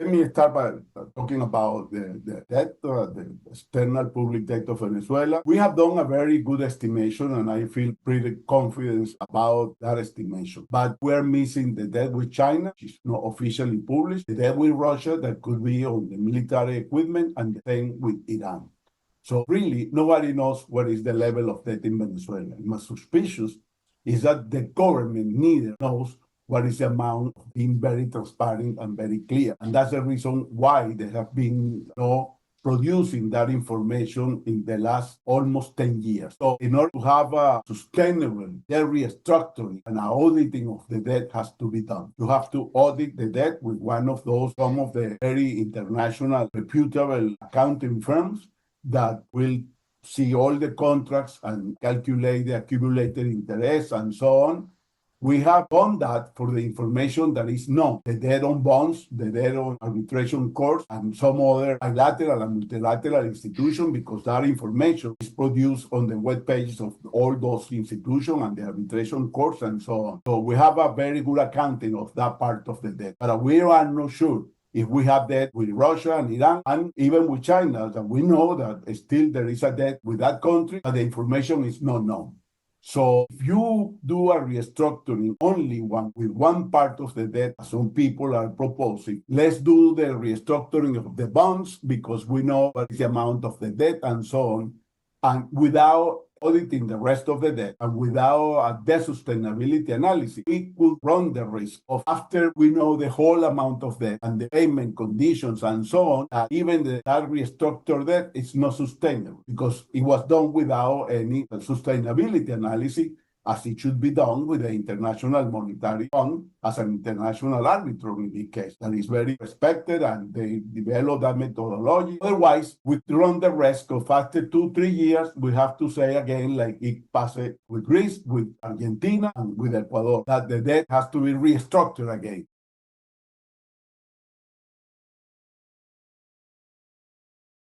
Let me start by talking about the debt, the external public debt of Venezuela. We have done a very good estimation, and I feel pretty confident about that estimation. But we're missing the debt with China, which is not officially published, the debt with Russia that could be on the military equipment, and the same with Iran. So really, nobody knows what is the level of debt in Venezuela. And what's suspicious is that the government neither knows what is the amount, of being very transparent and very clear. And that's the reason why they have been producing that information in the last almost 10 years. So in order to have a sustainable debt restructuring, and auditing of the debt has to be done. You have to audit the debt with some of the very international reputable accounting firms that will see all the contracts and calculate the accumulated interest and so on. We have done that for the information that is known, the debt on bonds, the debt on arbitration courts, and some other bilateral and multilateral institutions, because that information is produced on the web pages of all those institutions and the arbitration courts and so on. So we have a very good accounting of that part of the debt. But we are not sure if we have debt with Russia and Iran, and even with China, that we know that still there is a debt with that country, but the information is not known. So if you do a restructuring only with one part of the debt, as some people are proposing, let's do the restructuring of the bonds because we know what is the amount of the debt and so on, and without auditing the rest of the debt and without a debt sustainability analysis, we could run the risk of, after we know the whole amount of debt and the payment conditions and so on, even that restructured debt is not sustainable because it was done without any sustainability analysis, as it should be done with the International Monetary Fund as an international arbiter in this case. That is very respected, and they develop that methodology. Otherwise, we run the risk of after 2-3 years, we have to say again, like it passed with Greece, with Argentina, and with Ecuador, that the debt has to be restructured again.